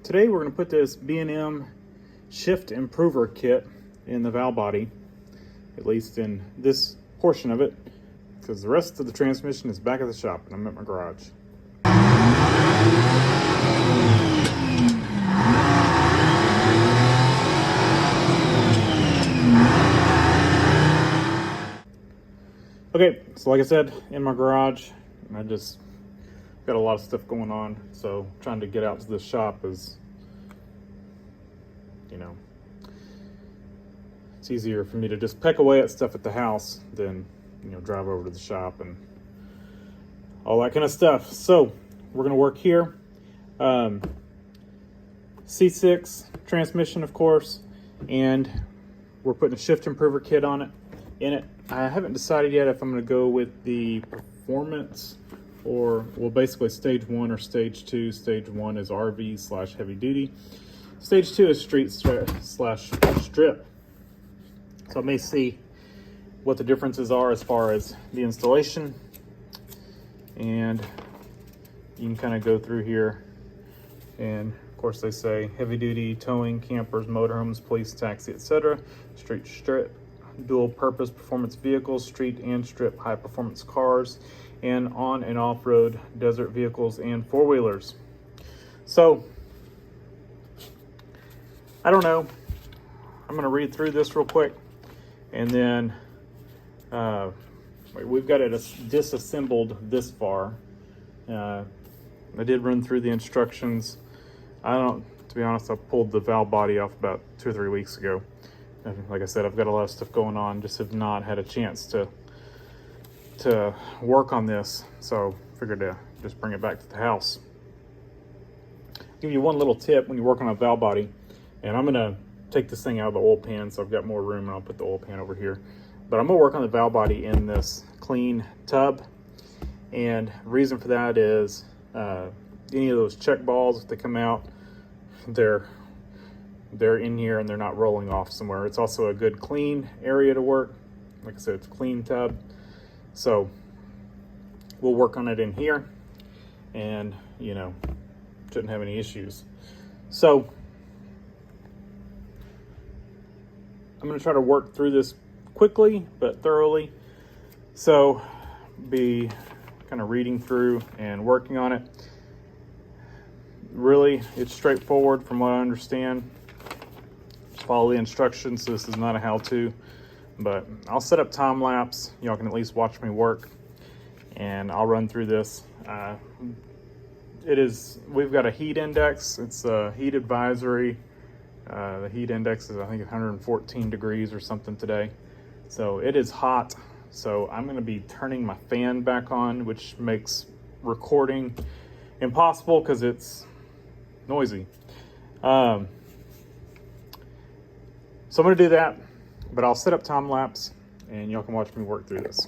today we're going to put this B&M shift improver kit in the valve body, at least in this portion of it, because the rest of the transmission is back at the shop and I'm at my garage. Okay, so like I said, in my garage, I just got a lot of stuff going on, so trying to get out to the shop is, you know, it's easier for me to just peck away at stuff at the house than, you know, drive over to the shop and all that kind of stuff. So we're going to work here. C6 transmission, of course, and we're putting a shift improver kit on it. In it, I haven't decided yet if I'm going to go with the performance or, well, basically stage 1 or stage 2. Stage 1 is RV / heavy duty. Stage 2 is street / strip. So I may see what the differences are as far as the installation, and you can kind of go through here, and of course they say heavy duty, towing, campers, motorhomes, police, taxi, etc. Street strip, dual purpose performance vehicles, street and strip high performance cars, and on and off-road desert vehicles and four-wheelers. So I don't know, I'm going to read through this real quick, and then we've got it disassembled this far. I did run through the instructions. To be honest, I pulled the valve body off about 2 or 3 weeks ago. Like I said, I've got a lot of stuff going on, just have not had a chance to work on this, so figured to just bring it back to the house. Give you one little tip when you're working on a valve body, and I'm gonna take this thing out of the oil pan so I've got more room, and I'll put the oil pan over here. But I'm gonna work on the valve body in this clean tub, and the reason for that is any of those check balls that come out, they're in here and they're not rolling off somewhere. It's also a good clean area to work. Like I said, it's a clean tub. So we'll work on it in here, and, you know, shouldn't have any issues. So I'm going to try to work through this quickly but thoroughly. So be kind of reading through and working on it. Really, it's straightforward from what I understand. Just follow the instructions. This is not a how-to, but I'll set up time lapse. Y'all can at least watch me work, and I'll run through this. We've got a heat index. It's a heat advisory. The heat index is, I think, 114 degrees or something today. So it is hot. So I'm going to be turning my fan back on, which makes recording impossible because it's noisy. So I'm going to do that, but I'll set up time lapse and y'all can watch me work through this.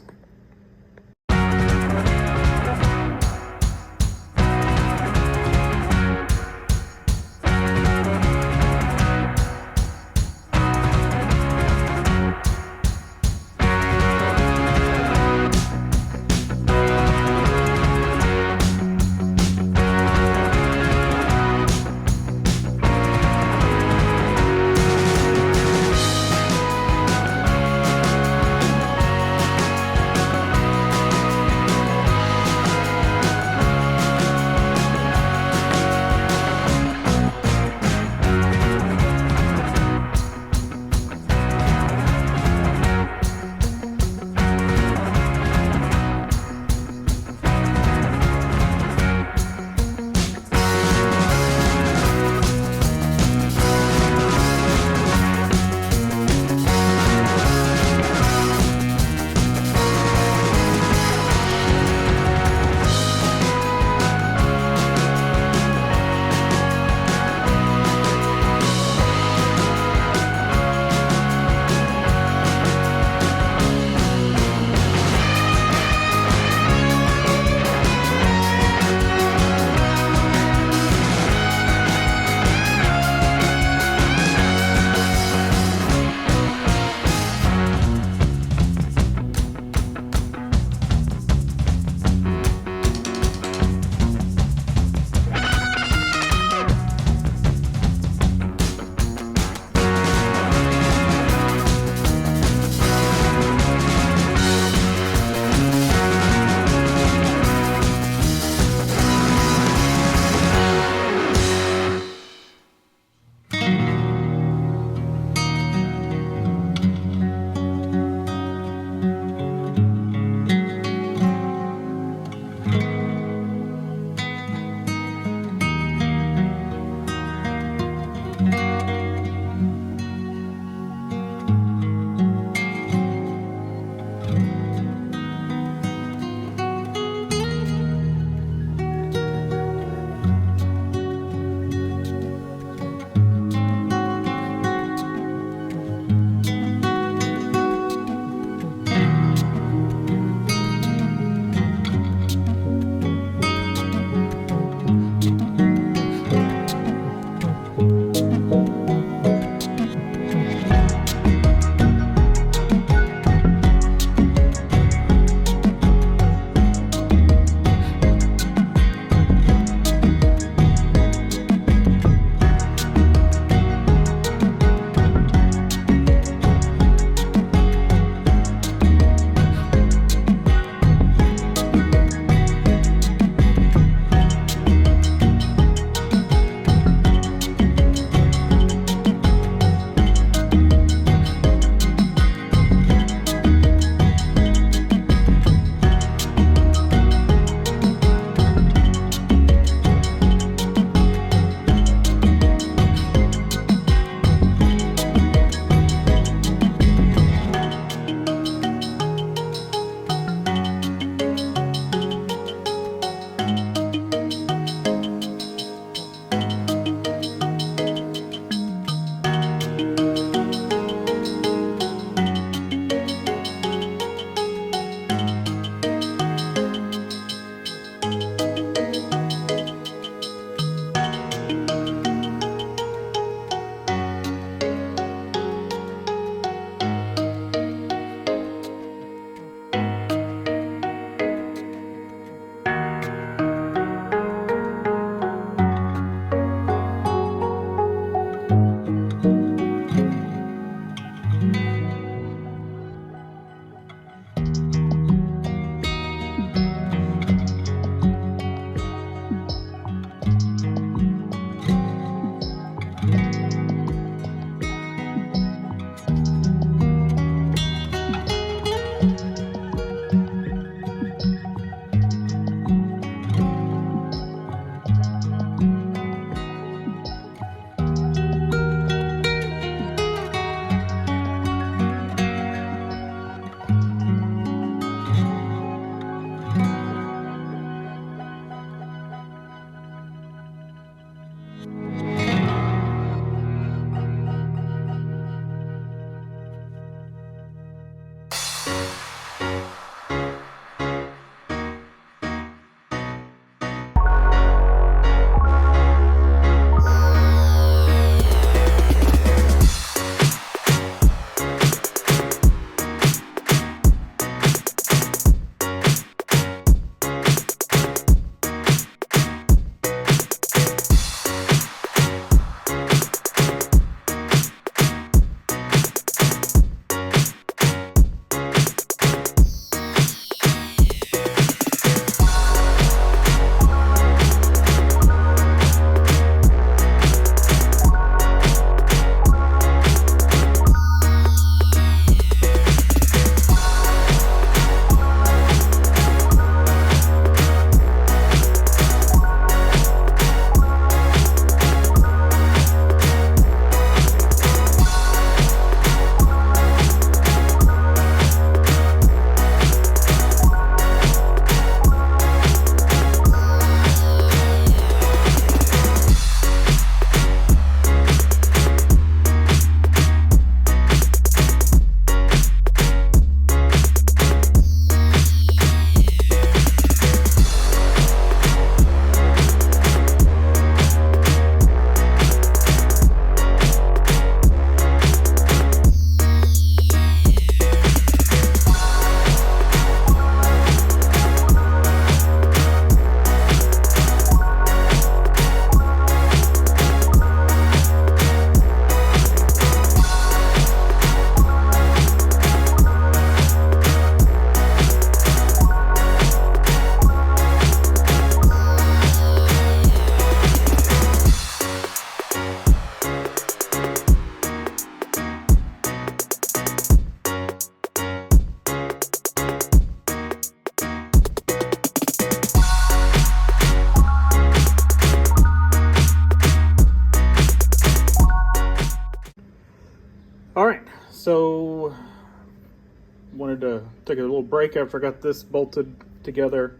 wanted to take a little break after I got this bolted together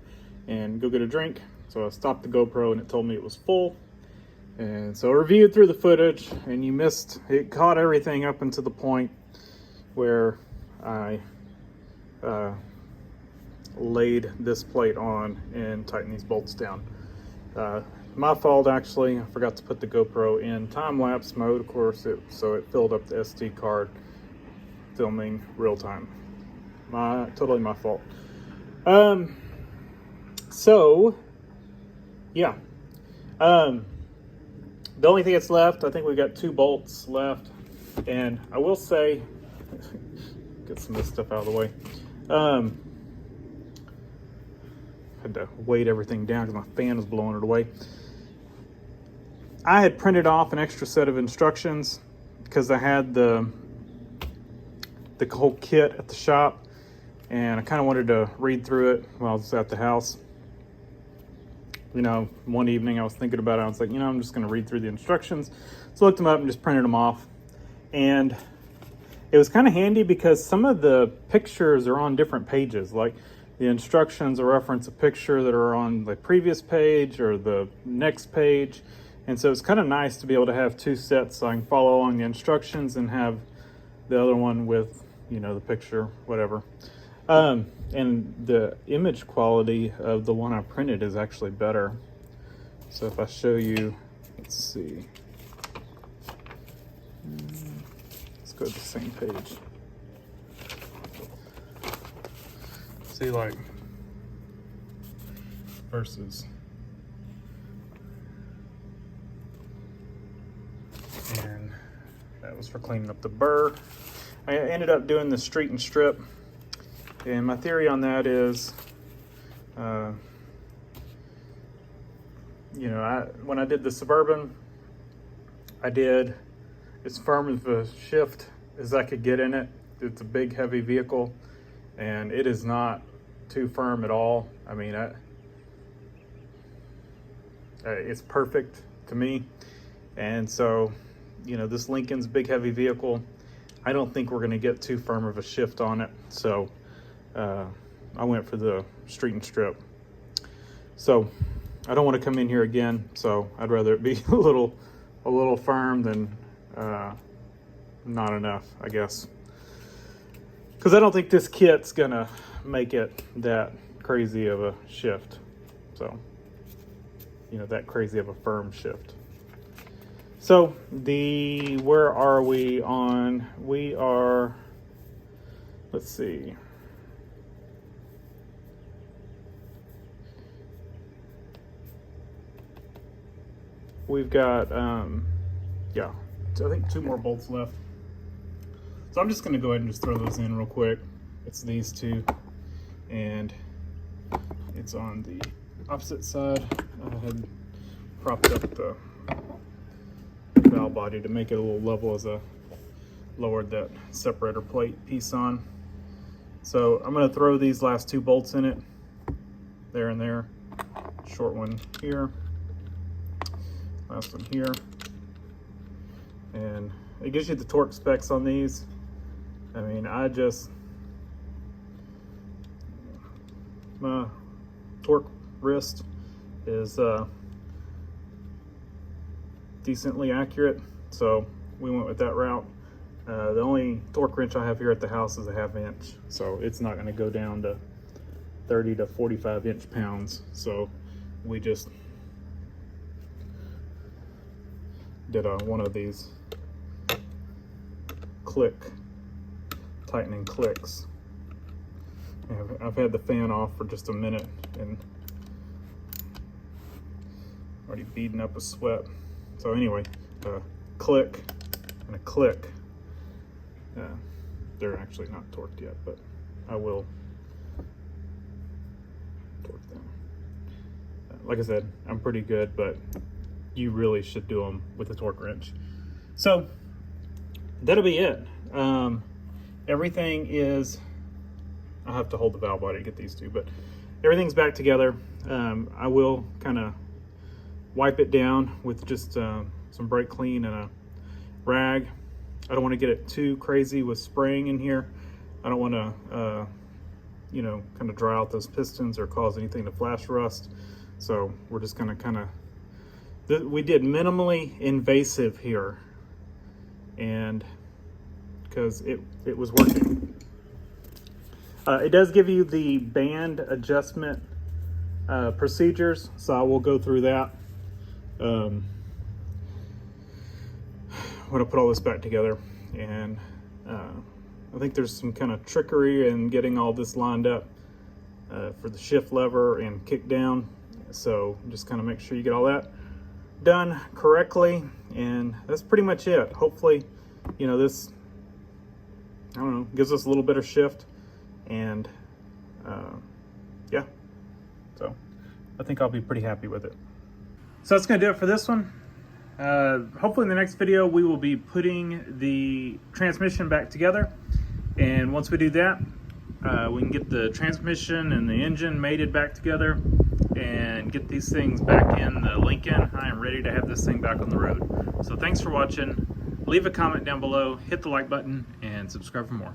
and go get a drink. So I stopped the GoPro and it told me it was full. And so I reviewed through the footage, and it caught everything up until the point where I laid this plate on and tightened these bolts down. My fault, actually. I forgot to put the GoPro in time-lapse mode, of course, so it filled up the SD card filming real time. Totally my fault. So yeah. The only thing that's left, I think we've got 2 bolts left, and I will say, get some of this stuff out of the way. Had to weight everything down because my fan was blowing it away. I had printed off an extra set of instructions because I had the whole kit at the shop, and I kind of wanted to read through it while I was at the house. You know, one evening I was thinking about it. I was like, I'm just going to read through the instructions. So I looked them up and just printed them off. And it was kind of handy because some of the pictures are on different pages. Like the instructions will reference a picture that are on the previous page or the next page. And so it's kind of nice to be able to have 2 sets so I can follow along the instructions and have the other one with, the picture, whatever. And the image quality of the one I printed is actually better. So if I show you, let's see. Let's go to the same page. See, like, versus. And that was for cleaning up the burr. I ended up doing the street and strip. And my theory on that is, when I did the Suburban, I did as firm of a shift as I could get in it. It's a big, heavy vehicle, and it is not too firm at all. I mean, it's perfect to me. And so, this Lincoln's big, heavy vehicle, I don't think we're going to get too firm of a shift on it. So I went for the street and strip. So I don't want to come in here again, so I'd rather it be a little firm than not enough, I guess, because I don't think this kit's gonna make it that crazy of a shift. So that crazy of a firm shift. So where are we on? We are, let's see. We've got, so I think 2 more bolts left. So I'm just going to go ahead and just throw those in real quick. It's these 2, and it's on the opposite side. I had propped up the valve body to make it a little level as I lowered that separator plate piece on. So I'm going to throw these last 2 bolts in it, there and there. Short one here. Last one here, and it gives you the torque specs on these. I mean, my torque wrist is decently accurate, so we went with that route. The only torque wrench I have here at the house is a 1/2 inch, so it's not going to go down to 30 to 45 inch-pounds. So we just did one of these tightening clicks. I've had the fan off for just a minute and already beading up a sweat. So anyway, a click and a click. They're actually not torqued yet, but I will torque them. Like I said, I'm pretty good, but you really should do them with a torque wrench. So that'll be it. Everything is, I have to hold the valve body to get these 2, but everything's back together. I will kind of wipe it down with just some brake clean and a rag. I don't want to get it too crazy with spraying in here. I don't want to, you know, kind of dry out those pistons or cause anything to flash rust. So we're just going to kind of, we did minimally invasive here, and because it was working. It does give you the band adjustment procedures, so I will go through that. I'm going to put all this back together, and I think there's some kind of trickery in getting all this lined up for the shift lever and kick down. So just kind of make sure you get all that done correctly, and that's pretty much it. Hopefully, you know, this, I don't know, gives us a little bit of shift, and yeah, so I think I'll be pretty happy with it. So that's gonna do it for this one. Hopefully in the next video we will be putting the transmission back together, and once we do that, we can get the transmission and the engine mated back together and get these things back in the Lincoln. I am ready to have this thing back on the road. So thanks for watching. Leave a comment down below, hit the like button, and subscribe for more.